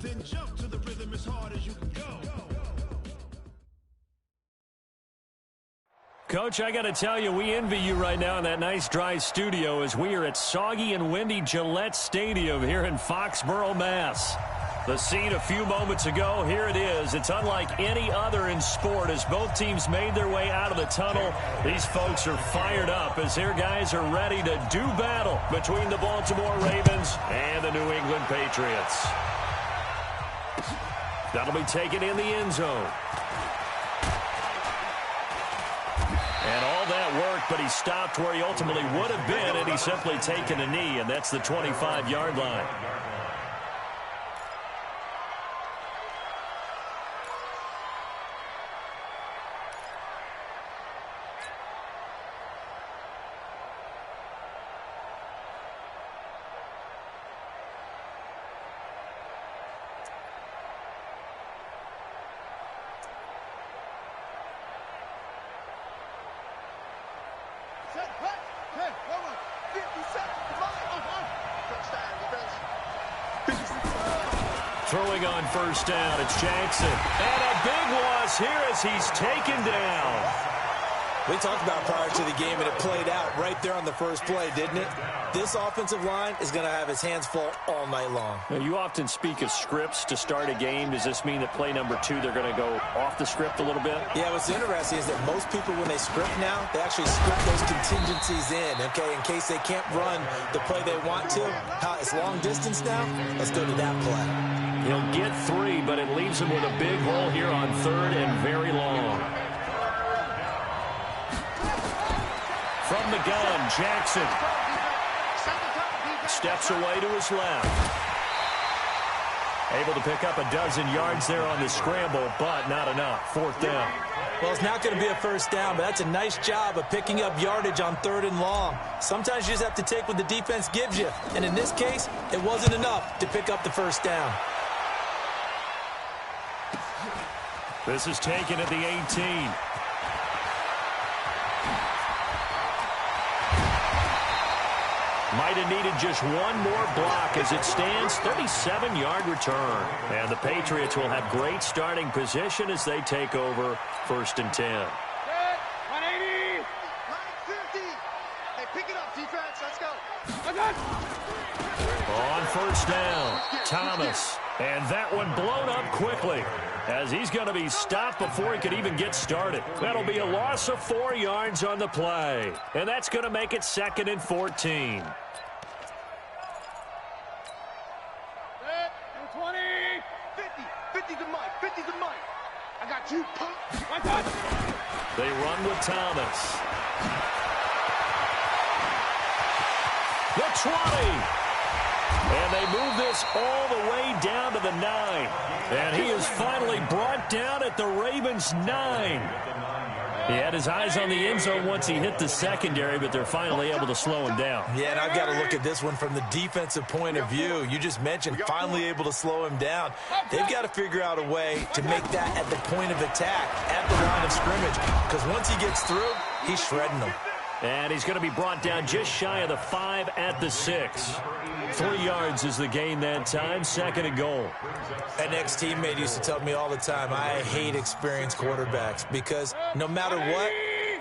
Then jump to the rhythm as hard as you can go. Coach, I got to tell you, we envy you right now in that nice dry studio as we are at soggy and windy Gillette Stadium here in Foxborough, Mass. The scene a few moments ago, here it is. It's unlike any other in sport as both teams made their way out of the tunnel. These folks are fired up as their guys are ready to do battle between the Baltimore Ravens and the New England Patriots. That'll be taken in the end zone. And all that worked, but he stopped where he ultimately would have been, and he's simply taken a knee, and that's the 25-yard line. Throwing on first down, it's Jackson. And a big loss here as he's taken down. We talked about prior to the game, and it played out right there on the first play, didn't it? This offensive line is going to have his hands full all night long. Now, you often speak of scripts to start a game. Does this mean that play number 2, they're going to go off the script a little bit? Yeah, what's interesting is that most people, when they script now, they actually script those contingencies in, okay, in case they can't run the play they want to. It's long distance now. Let's go to that play. He'll get 3, but it leaves him with a big hole here on 3rd and very long. From the gun, Jackson steps away to his left. Able to pick up a dozen yards there on the scramble, but not enough. 4th down. Well, it's not going to be a first down, but that's a nice job of picking up yardage on 3rd and long. Sometimes you just have to take what the defense gives you, and in this case, it wasn't enough to pick up the first down. This is taken at the 18. Might have needed just one more block as it stands. 37-yard return. And the Patriots will have great starting position as they take over 1st and 10. 180. 50. Hey, pick it up, defense. Let's go. On first down, Thomas. And that one blown up quickly as he's going to be stopped before he could even get started. That'll be a loss of 4 yards on the play. And that's going to make it 2nd and 14. 20. 50. 50 to Mike. 50 to Mike. I got you. They run with Thomas. The 20. And they move this all the way down to the 9. And he is finally brought down at the Ravens' 9. He had his eyes on the end zone once he hit the secondary, but they're finally able to slow him down. Yeah, and I've got to look at this one from the defensive point of view. You just mentioned finally able to slow him down. They've got to figure out a way to make that at the point of attack, at the line of scrimmage, because once he gets through, he's shredding them. And he's going to be brought down just shy of the 5 at the 6. 3 yards is the gain that time, 2nd and goal. An ex-teammate used to tell me all the time, I hate experienced quarterbacks because no matter what,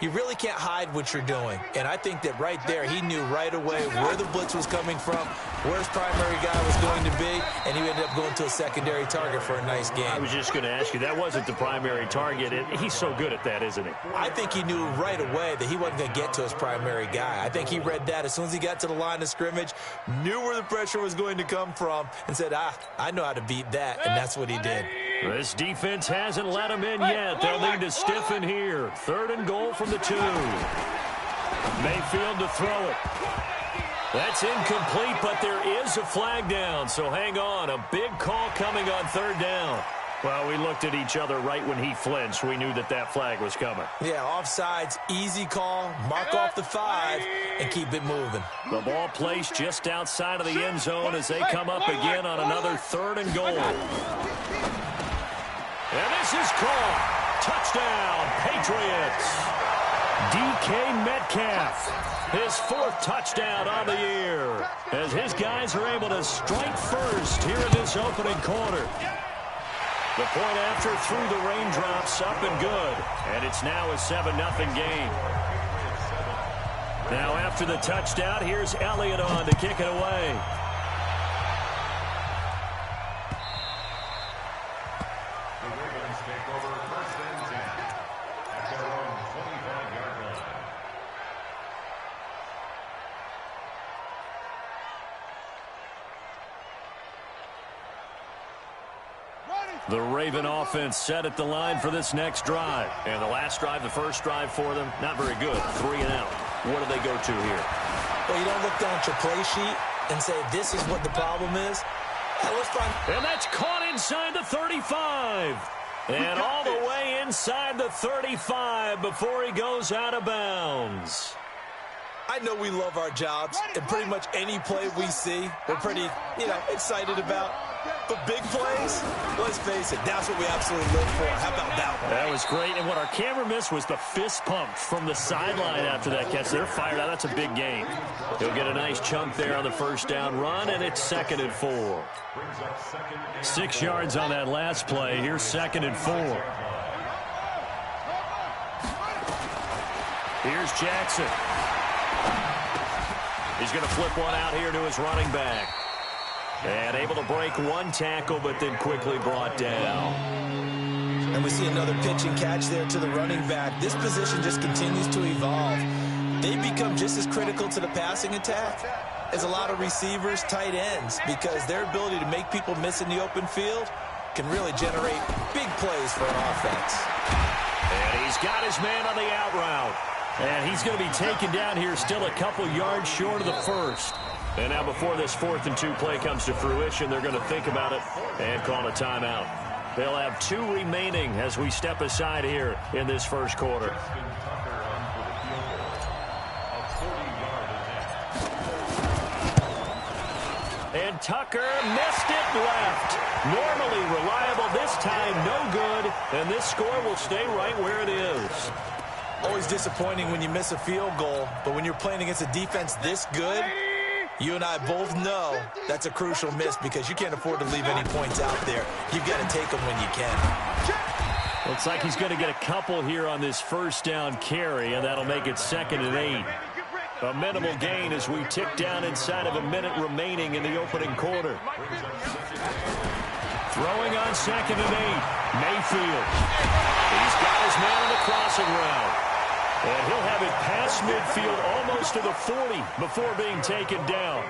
you really can't hide what you're doing. And I think that right there, he knew right away where the blitz was coming from, where his primary guy was going to be, and he ended up going to a secondary target for a nice game. I was just going to ask you, that wasn't the primary target. He's so good at that, isn't he? I think he knew right away that he wasn't going to get to his primary guy. I think he read that as soon as he got to the line of scrimmage, knew where the pressure was going to come from, and said, I know how to beat that, and that's what he did. This defense hasn't let him in yet. They'll need to stiffen here. 3rd and goal from the 2. Mayfield to throw it. That's incomplete, but there is a flag down, so hang on. A big call coming on 3rd down. Well, we looked at each other right when he flinched. We knew that that flag was coming. Yeah, offsides, easy call, mark off the 5, and keep it moving. The ball placed just outside of the end zone as they come up again on another 3rd and goal. And this is caught. Touchdown, Patriots. DK Metcalf, his 4th touchdown on the year, as his guys are able to strike first here in this opening quarter. The point after through the raindrops, up and good, and it's now a 7-0 game. Now after the touchdown, here's Elliott on to kick it away. The Raven offense set at the line for this next drive. And the last drive, the first drive for them, not very good. 3 and out. What do they go to here? Well, you don't look down at your play sheet and say, this is what the problem is. Let's find. And that's caught inside the 35. And all the way inside the 35 before he goes out of bounds. I know we love our jobs, and pretty much any play we see, we're pretty, excited about. But big plays, let's face it, that's what we absolutely live for. How about that one? That was great, and what our camera missed was the fist pump from the sideline after that catch. They're fired out. That's a big gain. He'll get a nice chunk there on the first down run, and it's 2nd and 4. 6 yards on that last play. Here's 2nd and 4. Here's Jackson. He's going to flip one out here to his running back. And able to break one tackle, but then quickly brought down. And we see another pitch and catch there to the running back. This position just continues to evolve. They become just as critical to the passing attack as a lot of receivers, tight ends, because their ability to make people miss in the open field can really generate big plays for an offense. And he's got his man on the out route. And he's going to be taken down here still a couple yards short of the first. And now before this 4th and 2 play comes to fruition, they're going to think about it and call a timeout. They'll have 2 remaining as we step aside here in this first quarter. And Tucker missed it left. Normally reliable, this time no good. And this score will stay right where it is. Always disappointing when you miss a field goal, but when you're playing against a defense this good, you and I both know that's a crucial miss because you can't afford to leave any points out there. You've got to take them when you can. Looks like he's going to get a couple here on this first down carry, and that'll make it 2nd and 8. A minimal gain as we tick down inside of a minute remaining in the opening quarter. Throwing on 2nd and 8, Mayfield. He's got his man on the crossing route. And he'll have it past midfield almost to the 40 before being taken down.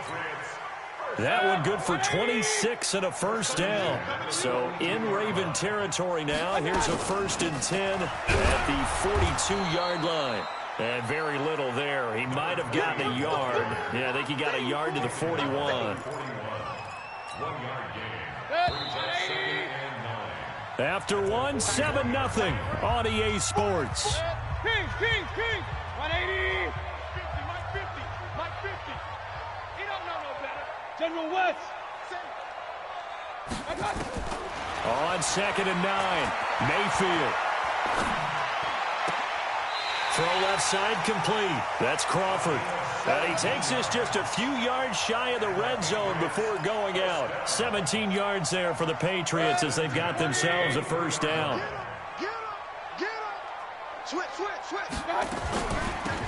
That one good for 26 and a first down. So in Raven territory now. Here's a 1st and 10 at the 42-yard line. And very little there. He might have gotten a yard. Yeah, I think he got a yard to the 41. After 7-0 on EA Sports. King, 180. Mike 50, Mike 50. He don't know no better. General West. On 2nd and 9, Mayfield. Throw left side complete. That's Crawford. And he takes this just a few yards shy of the red zone before going out. 17 yards there for the Patriots as they've got themselves a first down. Get him. Switch.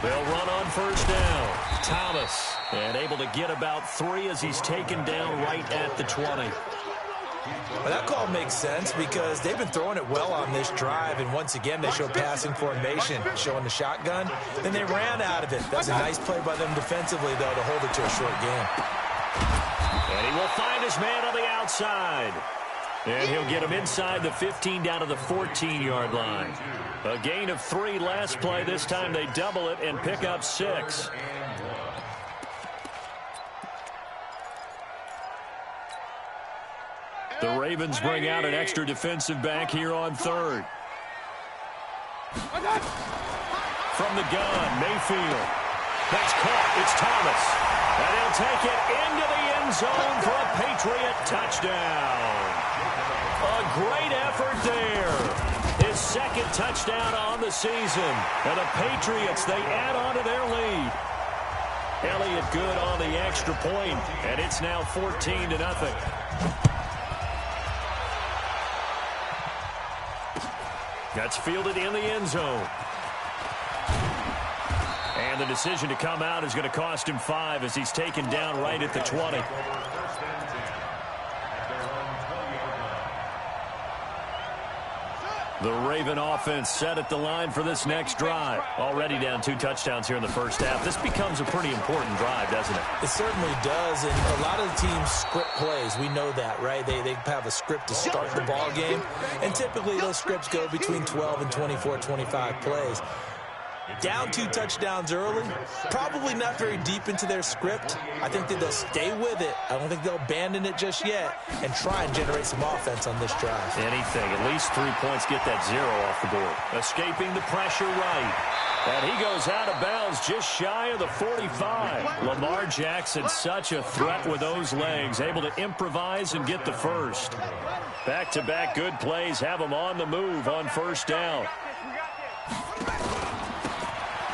They'll run on first down. Thomas, and able to get about 3 as he's taken down right at the 20. Well, that call makes sense because they've been throwing it well on this drive, and once again they show passing formation, showing the shotgun. Then they ran out of it. That's a nice play by them defensively, though, to hold it to a short game. And he will find his man on the outside. And he'll get him inside the 15 down to the 14-yard line. A gain of 3 last play. This time they double it and pick up 6. The Ravens bring out an extra defensive back here on 3rd. From the gun, Mayfield. That's caught. It's Thomas. And he'll take it into the end zone for a Patriot touchdown. A great effort there. His second touchdown on the season. And the Patriots, they add on to their lead. Elliott good on the extra point, and it's now 14-0. That's fielded in the end zone. And the decision to come out is going to cost him 5 as he's taken down right at the 20. The Raven offense set at the line for this next drive. Already down 2 touchdowns here in the first half. This becomes a pretty important drive, doesn't it? It certainly does, and a lot of the teams script plays. We know that, right? They have a script to start the ball game, and typically those scripts go between 12 and 24, 25 plays. Down 2 touchdowns early, probably not very deep into their script. I think that they'll stay with it. I don't think they'll abandon it just yet and try and generate some offense on this drive. Anything, at least 3 points, get that 0 off the board. Escaping the pressure right. And he goes out of bounds just shy of the 45. Lamar Jackson, such a threat with those legs, able to improvise and get the first. Back-to-back good plays have him on the move on first down.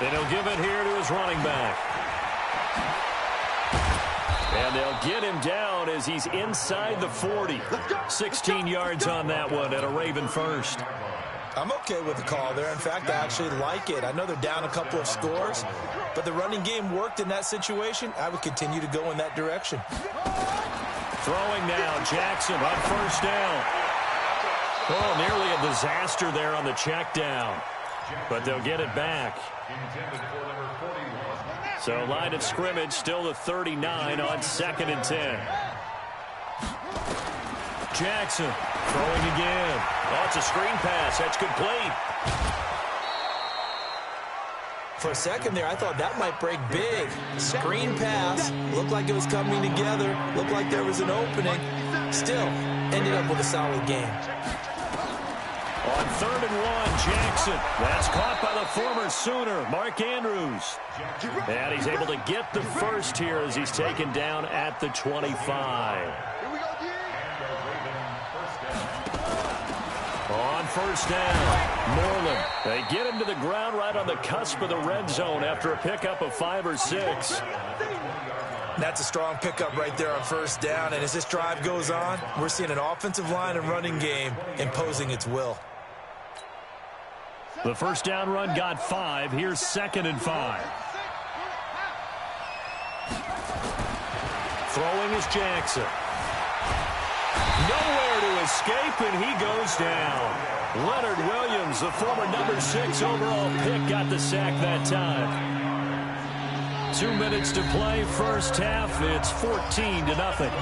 And he'll give it here to his running back. And they'll get him down as he's inside the 40. 16 yards on that one and a Raven first. I'm okay with the call there. In fact, I actually like it. I know they're down a couple of scores, but the running game worked in that situation. I would continue to go in that direction. Throwing now, Jackson on first down. Oh, nearly a disaster there on the check down. But they'll get it back. So line of scrimmage still the 39 on 2nd and 10. Jackson throwing again. Oh, it's a screen pass. That's complete. For a second there, I thought that might break big. Screen pass. Looked like it was coming together. Looked like there was an opening. Still, ended up with a solid game. On 3rd and 1, Jackson. That's caught by the former Sooner, Mark Andrews. And he's able to get the first here as he's taken down at the 25. On first down, Moreland. They get him to the ground right on the cusp of the red zone after a pickup of 5 or 6. That's a strong pickup right there on first down. And as this drive goes on, we're seeing an offensive line and running game imposing its will. The first down run got 5. Here's 2nd and 5. Throwing is Jackson. Nowhere to escape, and he goes down. Leonard Williams, the former number 6 overall pick, got the sack that time. 2 minutes to play, first half. It's 14-0.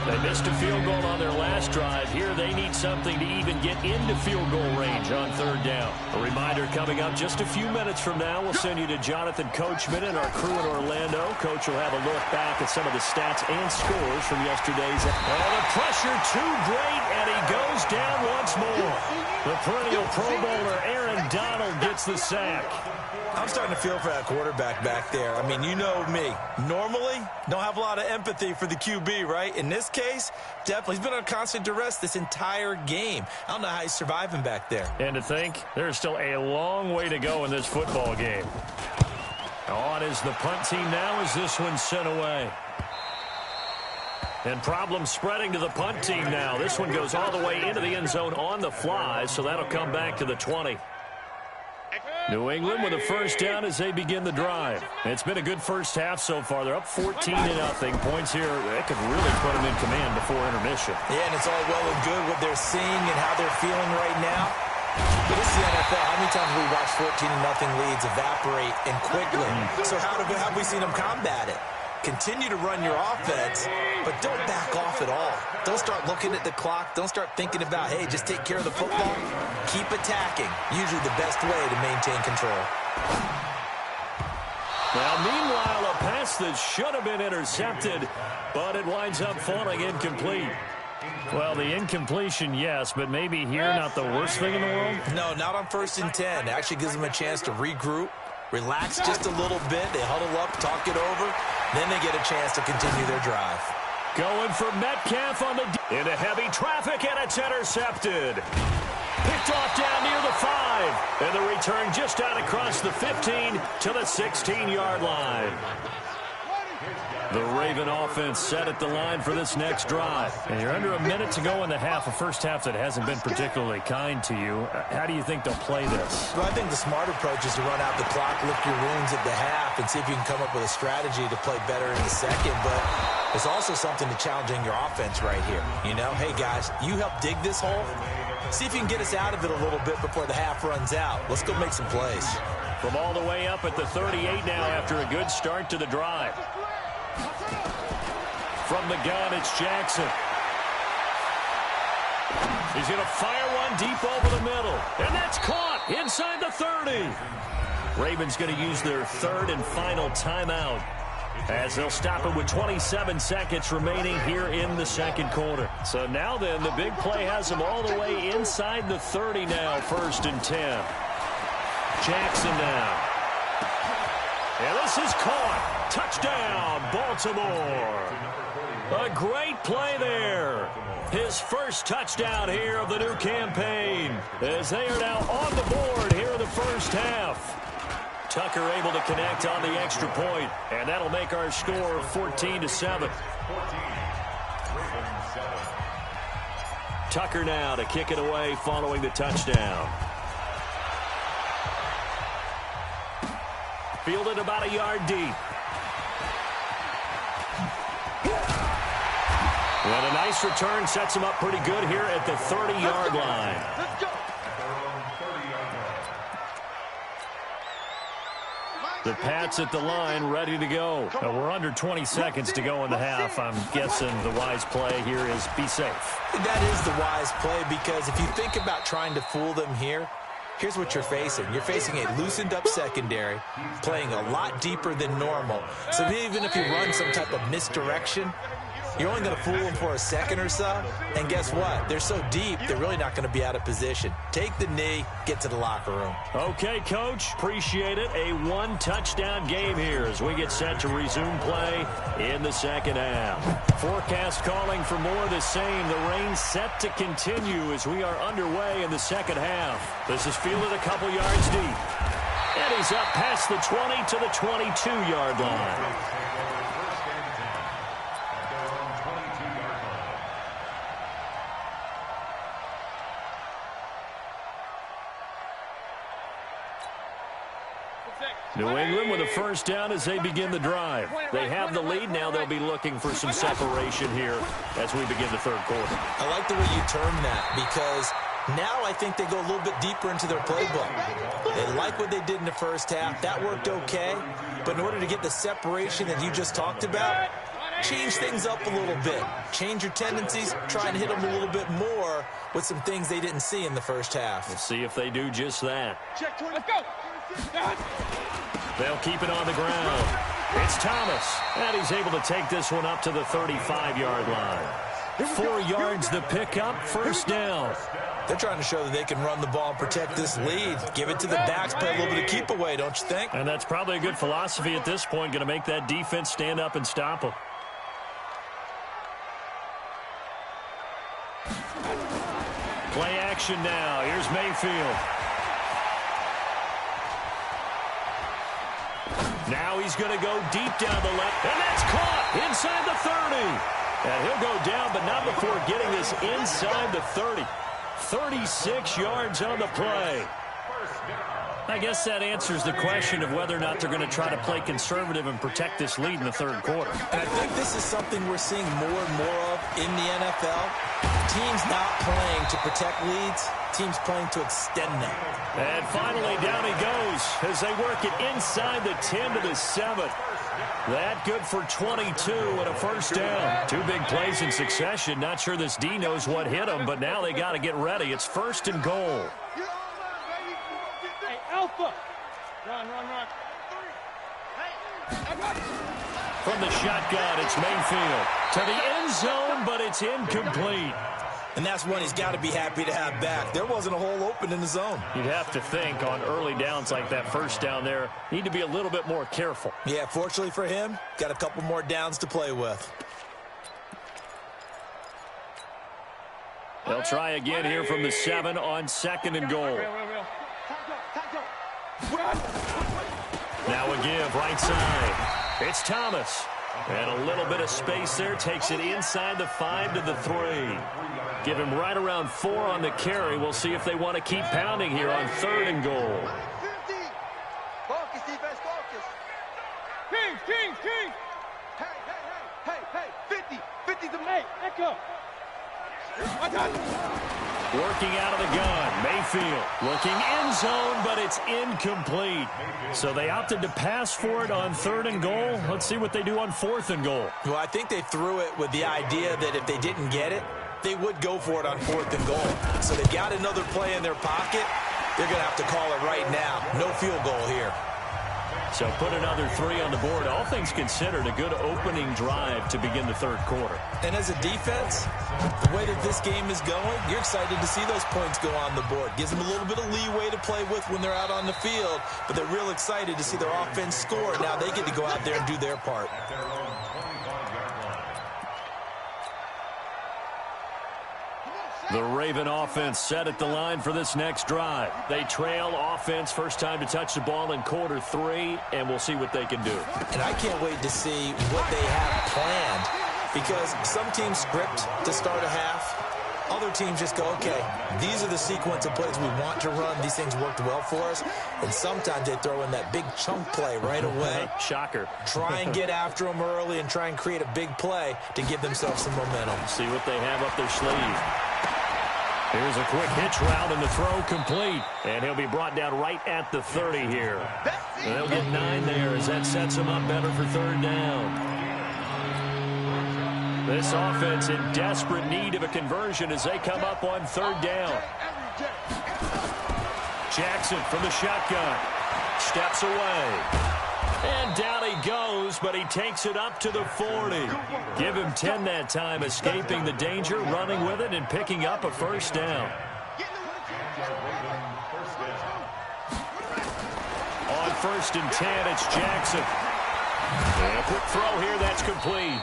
They missed a field goal on their last drive. Here they need something to even get into field goal range on 3rd down. A reminder coming up just a few minutes from now. We'll send you to Jonathan Coachman and our crew in Orlando. Coach will have a look back at some of the stats and scores from yesterday's. Oh, the pressure too great, and he goes down once more. The perennial Pro Bowler Aaron Donald gets the sack. I'm starting to feel for that quarterback back there. I mean, you know me. Normally, don't have a lot of empathy for the QB, right? In this case, definitely. He's been on constant duress this entire game. I don't know how he's surviving back there. And to think, there's still a long way to go in this football game. On is the punt team now as this one's sent away. And problems spreading to the punt team now. This one goes all the way into the end zone on the fly, so that'll come back to the 20. New England with a first down as they begin the drive. It's been a good first half so far. They're up 14-0. Points here, that could really put them in command before intermission. Yeah, and it's all well and good what they're seeing and how they're feeling right now. But this is the NFL. How many times have we watched 14-0 leads evaporate and quickly? So how have we seen them combat it? Continue to run your offense, but don't back off at all. Don't start looking at the clock. Don't start thinking about, hey, just take care of the football. Keep attacking. Usually the best way to maintain control. Now, meanwhile, a pass that should have been intercepted, but it winds up falling incomplete. Well, the incompletion, yes, but maybe here not the worst thing in the world? No, not on 1st and 10. It actually gives them a chance to regroup, relax just a little bit. They huddle up, talk it over. Then they get a chance to continue their drive. Going for Metcalf on the into heavy traffic, and it's intercepted. Picked off down near the 5. And the return just out across the 15 to the 16-yard line. The Raven offense set at the line for this next drive. And you're under a minute to go in the half, a first half that hasn't been particularly kind to you. How do you think they'll play this? Well, I think the smart approach is to run out the clock, lick your wounds at the half, and see if you can come up with a strategy to play better in the second. But there's also something to challenging your offense right here. You know, hey, guys, you help dig this hole. See if you can get us out of it a little bit before the half runs out. Let's go make some plays. From all the way up at the 38 now after a good start to the drive. From the gun, it's Jackson. He's going to fire one deep over the middle. And that's caught inside the 30. Ravens going to use their third and final timeout as they'll stop it with 27 seconds remaining here in the second quarter. So now then, the big play has them all the way inside the 30 now, 1st and 10. Jackson now. And this is caught. Touchdown, Baltimore. A great play there. His first touchdown here of the new campaign as they are now on the board here in the first half. Tucker able to connect on the extra point, and that'll make our score 14-7. Tucker now to kick it away following the touchdown. Fielded about a yard deep. And a nice return sets him up pretty good here at the 30-yard line. The Pats at the line, ready to go. We're under 20 seconds to go in the half. I'm guessing the wise play here is be safe. That is the wise play, because if you think about trying to fool them here, here's what you're facing. You're facing a loosened-up secondary, playing a lot deeper than normal. So even if you run some type of misdirection, you're only going to fool them for a second or so. And guess what? They're so deep, they're really not going to be out of position. Take the knee, get to the locker room. Okay, Coach. Appreciate it. A one-touchdown game here as we get set to resume play in the second half. Forecast calling for more of the same. The rain set to continue as we are underway in the second half. This is fielded a couple yards deep. And he's up past the 20 to the 22-yard line. New England with a first down as they begin the drive. They have the lead. Now they'll be looking for some separation here as we begin the third quarter. I like the way you term that, because now I think they go a little bit deeper into their playbook. They like what they did in the first half. That worked okay. But in order to get the separation that you just talked about, change things up a little bit. Change your tendencies. Try and hit them a little bit more with some things they didn't see in the first half. We'll see if they do just that. Check 20. Let's go. They'll keep it on the ground. It's Thomas, and he's able to take this one up to the 35-yard line. 4 yards the pickup, first down. They're trying to show that they can run the ball and protect this lead. Give it to the backs, play a little bit of keep away, don't you think? And that's probably a good philosophy at this point, going to make that defense stand up and stop them. Play action now. Here's Mayfield. Now he's going to go deep down the left, and that's caught inside the 30. And he'll go down, but not before getting this inside the 30. 36 yards on the play. I guess that answers the question of whether or not they're going to try to play conservative and protect this lead in the third quarter. And I think this is something we're seeing more and more of in the NFL. Teams not playing to protect leads, teams playing to extend them. And finally, down he goes as they work it inside the 10 to the 7. That good for 22 and a first down. 2 big plays in succession. Not sure this D knows what hit him, but now they got to get ready. It's 1st and goal. Hey, Alpha. Run. From the shotgun, it's Mayfield to the end zone, but it's incomplete. And that's one he's got to be happy to have back. There wasn't a hole open in the zone. You'd have to think on early downs like that first down there, need to be a little bit more careful. Yeah, fortunately for him, got a couple more downs to play with. They'll try again here from the 7 on 2nd and goal. Now a give right side. It's Thomas. And a little bit of space there. Takes it inside the 5 to the 3. Give him right around 4 on the carry. We'll see if they want to keep pounding here on 3rd and goal. Focus, defense, focus. King. Hey, 50 to make. Echo. Working out of the gun. Mayfield looking end zone, but it's incomplete. So they opted to pass for it on 3rd and goal. Let's see what they do on 4th and goal. Well, I think they threw it with the idea that if they didn't get it, they would go for it on 4th and goal. So they've got another play in their pocket. They're going to have to call it right now. No field goal here. So put another 3 on the board. All things considered, a good opening drive to begin the 3rd quarter. And as a defense, the way that this game is going, you're excited to see those points go on the board. Gives them a little bit of leeway to play with when they're out on the field, but they're real excited to see their offense score. Now they get to go out there and do their part. The Raven offense set at the line for this next drive. They trail offense, first time to touch the ball in quarter 3, and we'll see what they can do. And I can't wait to see what they have planned, because some teams script to start a half. Other teams just go, okay, these are the sequence of plays we want to run. These things worked well for us. And sometimes they throw in that big chunk play right away. Shocker. Try and get after them early and try and create a big play to give themselves some momentum. See what they have up their sleeve. Here's a quick hitch route and the throw complete. And he'll be brought down right at the 30 here. And they'll get 9 there as that sets them up better for 3rd down. This offense in desperate need of a conversion as they come up on 3rd down. Jackson from the shotgun. Steps away. And down he goes, but he takes it up to the 40. Give him 10 that time, escaping the danger, running with it, and picking up a 1st down. On 1st and 10, it's Jackson. And a quick throw here, that's complete.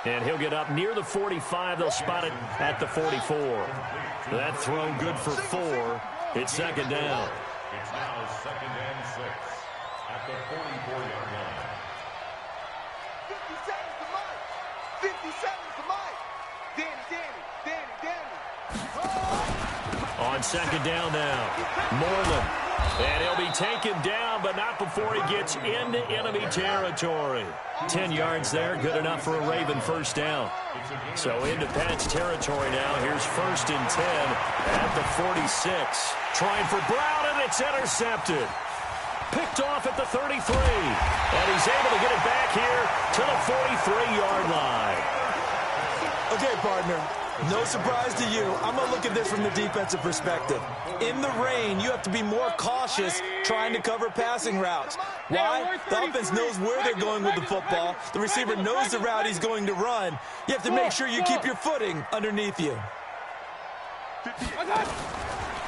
And he'll get up near the 45. They'll spot it at the 44. That throw good for 4. It's 2nd down. It's now 2nd and 6 at the 44-yard line. 57 to Mike. 57 to Mike. Danny. On 2nd down now, Moreland. And he'll be taken down, but not before he gets into enemy territory. 10 yards there, good enough for a Raven 1st down. So into Pat's territory now. Here's 1st and 10 at the 46. Trying for Brown, and it's intercepted. Picked off at the 33. And he's able to get it back here to the 43-yard line. Okay, partner. No surprise to you. I'm going to look at this from the defensive perspective. In the rain, you have to be more cautious trying to cover passing routes. Why? The offense knows where they're going with the football. The receiver knows the route he's going to run. You have to make sure you keep your footing underneath you.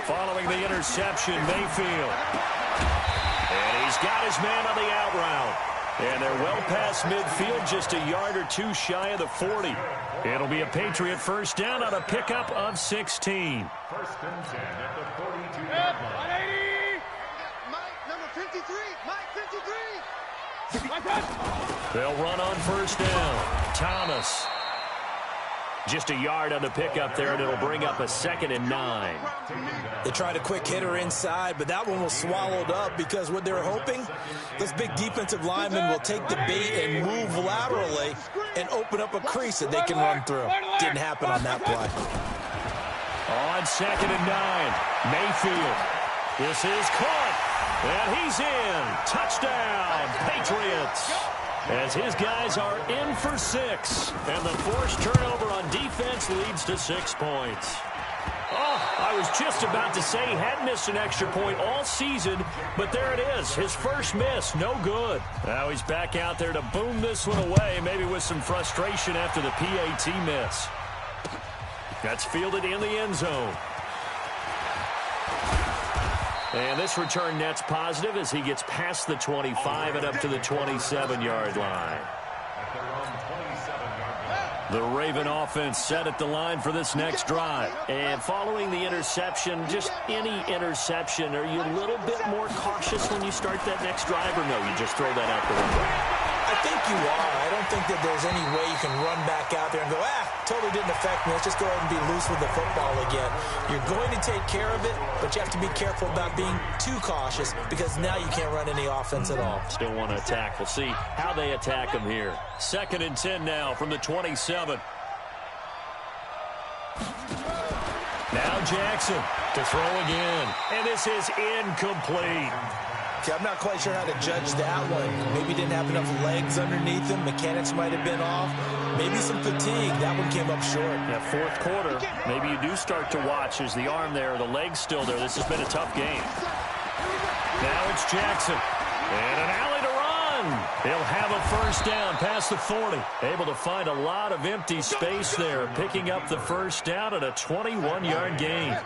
Following the interception, Mayfield. And he's got his man on the out route. And they're well past midfield, just a yard or 2 shy of the 40. It'll be a Patriot 1st down on a pickup of 16. 1st and 10 at the 42-yard line. Mike, number 53. Mike, 53. They'll run on 1st down. Thomas. Just a yard on the pickup there, and it'll bring up a 2nd and 9. They tried a quick hitter inside, but that one was swallowed up because what they're hoping, those big defensive linemen will take the bait and move laterally and open up a crease that they can run through. Didn't happen on that play. On 2nd and 9, Mayfield. This is caught, and he's in. Touchdown, Patriots. As his guys are in for 6. And the forced turnover on defense leads to 6 points. Oh, I was just about to say he hadn't missed an extra point all season, but there it is. His first miss, no good. Now he's back out there to boom this one away, maybe with some frustration after the PAT miss. That's fielded in the end zone. And this return net's positive as he gets past the 25 and up to the 27-yard line. At their own 27-yard line. The Raven offense set at the line for this next drive. And following the interception, just any interception, are you a little bit more cautious when you start that next drive, or no, you just throw that out the window? I think you are. I don't think that there's any way you can run back out there and go, totally didn't affect me. Let's just go ahead and be loose with the football again. You're going to take care of it, but you have to be careful about being too cautious because now you can't run any offense at all. Still want to attack. We'll see how they attack him here. 2nd and 10 now from the 27. Now Jackson to throw again. And this is incomplete. See, I'm not quite sure how to judge that one. Maybe didn't have enough legs underneath him. Mechanics might have been off. Maybe some fatigue. That one came up short. Yeah, 4th quarter, maybe you do start to watch. Is the arm there, the leg's still there? This has been a tough game. Now it's Jackson. And an alley to run. He'll have a first down past the 40. Able to find a lot of empty space there, picking up the first down at a 21-yard gain.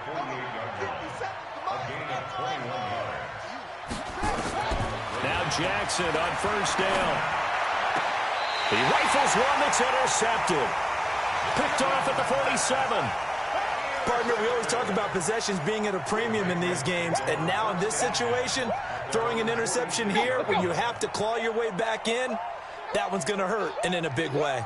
Now Jackson on first down. He rifles one that's intercepted. Picked off at the 47. Partner, we always talk about possessions being at a premium in these games, and now in this situation, throwing an interception here when you have to claw your way back in, that one's going to hurt, and in a big way.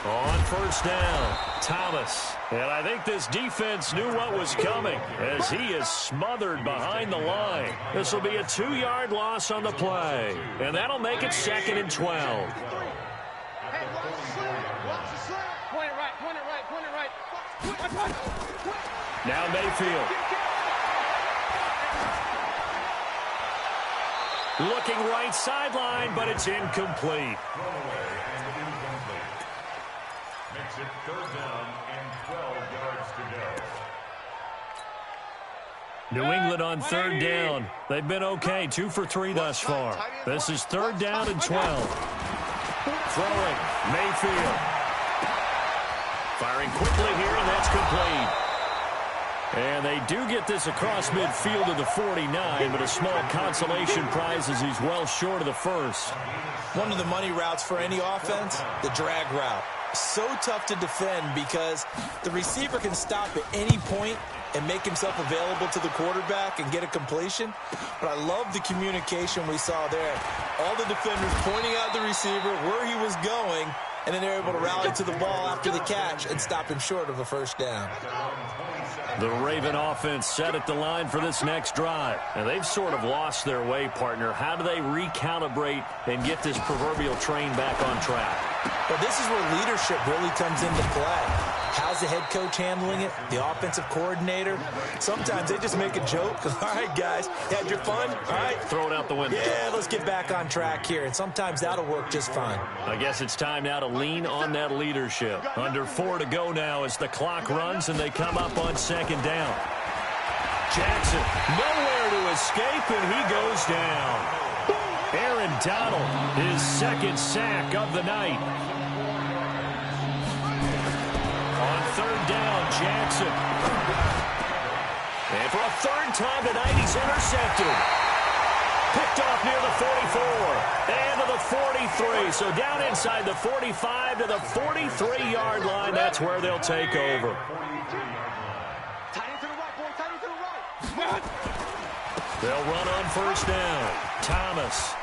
On first down, Thomas. And I think this defense knew what was coming as he is smothered behind the line. This will be a 2-yard loss on the play, and that'll make it 2nd and 12. Now Mayfield. Looking right sideline, but it's incomplete. Makes it 3rd down and 12 yards to go. New England on 3rd down. They've been okay, 2 for 3 thus far. This is 3rd down and 12. Throwing, Mayfield. Firing quickly here, and that's complete. And they do get this across midfield to the 49, but a small consolation prize as he's well short of the first. One of the money routes for any offense, the drag route. So tough to defend because the receiver can stop at any point and make himself available to the quarterback and get a completion. But I love the communication we saw there. All the defenders pointing out the receiver, where he was going, and then they're able to rally to the ball after the catch and stop him short of a first down. The Raven offense set at the line for this next drive. And they've sort of lost their way, partner. How do they recalibrate and get this proverbial train back on track? Well, this is where leadership really comes into play. How's the head coach handling it? The offensive coordinator? Sometimes they just make a joke. All right, guys, you had your fun? All right. Throw it out the window. Yeah, let's get back on track here. And sometimes that'll work just fine. I guess it's time now to lean on that leadership. Under 4 to go now as the clock runs and they come up on 2nd down. Jackson, nowhere to escape, and he goes down. Aaron Donald, his 2nd sack of the night. On 3rd down, Jackson. And for a 3rd time tonight, he's intercepted. Picked off near the 44 and to the 43. So down inside the 45 to the 43-yard line. That's where they'll take over. They'll run on first down. Thomas.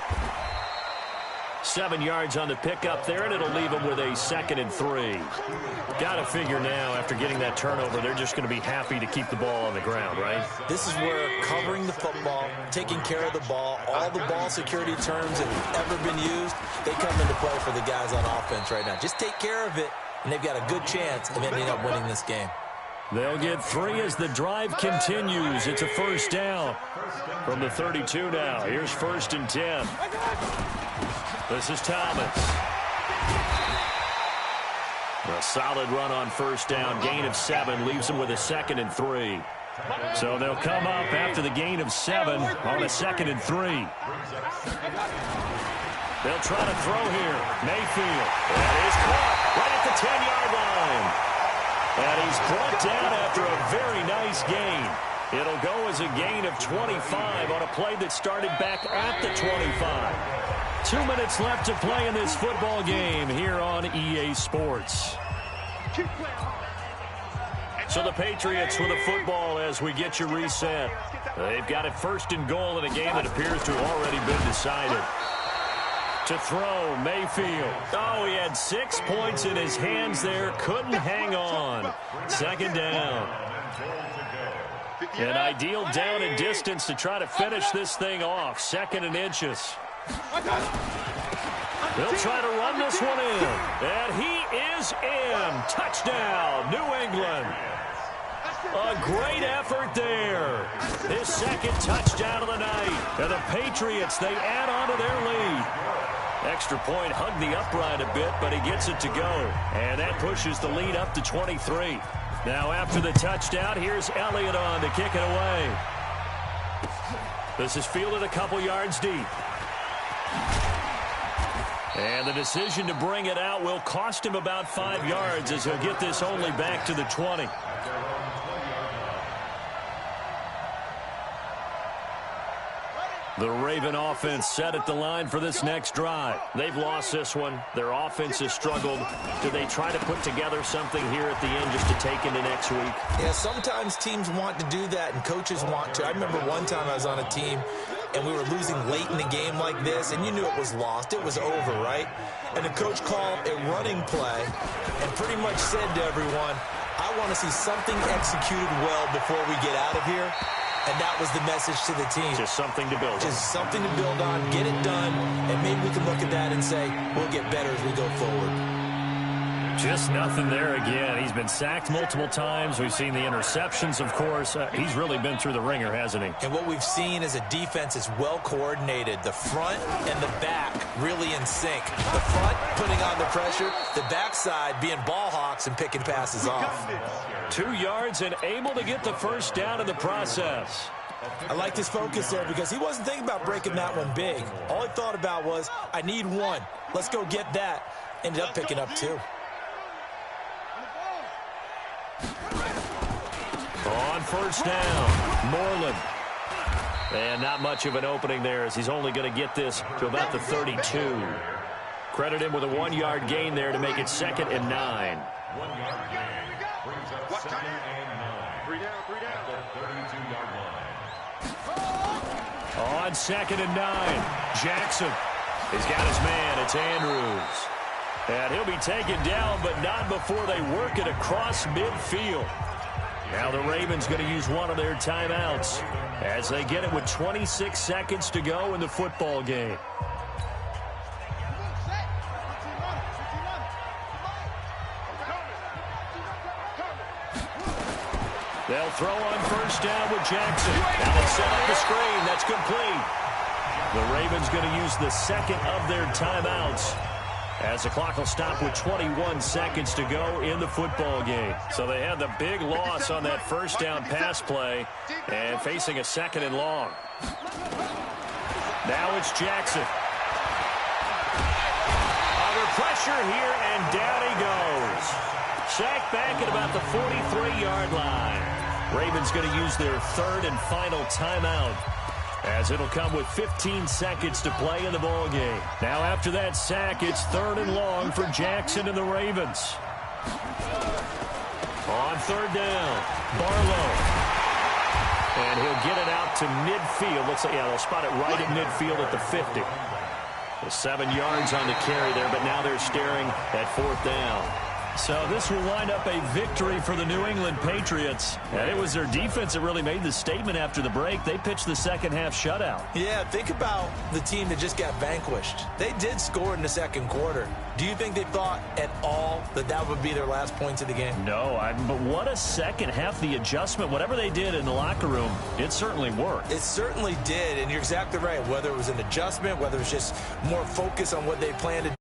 7 yards on the pickup there, and it'll leave them with a 2nd and 3. Got to figure now, after getting that turnover, they're just going to be happy to keep the ball on the ground, right? This is where covering the football, taking care of the ball, all the ball security terms that have ever been used, they come into play for the guys on offense right now. Just take care of it, and they've got a good chance of ending up winning this game. They'll get 3 as the drive continues. It's a first down from the 32 now. Here's 1st and 10. This is Thomas. A solid run on first down. Gain of 7 leaves them with a 2nd and 3. So they'll come up after the gain of 7 on a 2nd and 3. They'll try to throw here. Mayfield. That is caught right at the 10-yard line. And he's brought down after a very nice gain. It'll go as a gain of 25 on a play that started back at the 25. 2 minutes left to play in this football game here on EA Sports. So the Patriots with the football as we get you reset. They've got it first and goal in a game that appears to have already been decided. To throw, Mayfield. Oh, he had 6 points in his hands there. Couldn't hang on. Second down. An ideal down and distance to try to finish this thing off. 2nd and inches. They'll try to run this one in. And he is in. Touchdown, New England. A great effort there. His 2nd touchdown of the night. And the Patriots, they add on to their lead. Extra point, hugged the upright a bit, but he gets it to go. And that pushes the lead up to 23. Now after the touchdown, here's Elliott on to kick it away. This is fielded a couple yards deep. And the decision to bring it out will cost him about 5 yards as he'll get this only back to the 20. The Raven offense set at the line for this next drive. They've lost this one. Their offense has struggled. Do they try to put together something here at the end just to take into next week? Yeah, sometimes teams want to do that and coaches want to. I remember one time I was on a team and we were losing late in the game like this, and you knew it was lost. It was over, right? And the coach called a running play and pretty much said to everyone, I want to see something executed well before we get out of here. And that was the message to the team. Just something to build on. Just something to build on, get it done, and maybe we can look at that and say, we'll get better as we go forward. Just nothing there again. He's been sacked multiple times. We've seen the interceptions, of course. He's really been through the ringer, hasn't he? And what we've seen is a defense that's well coordinated. The front and the back really in sync. The front putting on the pressure, the backside being ball hawks and picking passes off. 2 yards and able to get the first down in the process. I liked his focus there because he wasn't thinking about breaking that one big. All he thought about was, I need one. Let's go get that. Ended up picking up 2. On first down, Moreland. And not much of an opening there as he's only going to get this to about the 32. Credit him with a 1-yard gain there to make it 2nd and 9. 1-yard gain brings up 2nd and 9. 3 down. At the 32-yard line. On 2nd and 9, Jackson. He's got his man. It's Andrews. And he'll be taken down, but not before they work it across midfield. Now the Ravens going to use one of their timeouts as they get it with 26 seconds to go in the football game. They'll throw on first down with Jackson. Now they set up the screen. That's complete. The Ravens going to use the 2nd of their timeouts as the clock will stop with 21 seconds to go in the football game. So they had the big loss on that first down pass play and facing a 2nd and long. Now it's Jackson. Under pressure here, and down he goes. Sacked back at about the 43-yard line. Ravens going to use their 3rd and final timeout, as it'll come with 15 seconds to play in the ball game. Now after that sack, it's 3rd and long for Jackson and the Ravens. On 3rd down, Barlow. And he'll get it out to midfield. Looks like, yeah, they'll spot it right at midfield at the 50. 7 yards on the carry there, but now they're staring at 4th down. So this will wind up a victory for the New England Patriots. And it was their defense that really made the statement after the break. They pitched the second-half shutout. Yeah, think about the team that just got vanquished. They did score in the 2nd quarter. Do you think they thought at all that that would be their last points of the game? No, but what a second half. The adjustment, whatever they did in the locker room, it certainly worked. It certainly did, and you're exactly right. Whether it was an adjustment, whether it was just more focus on what they planned to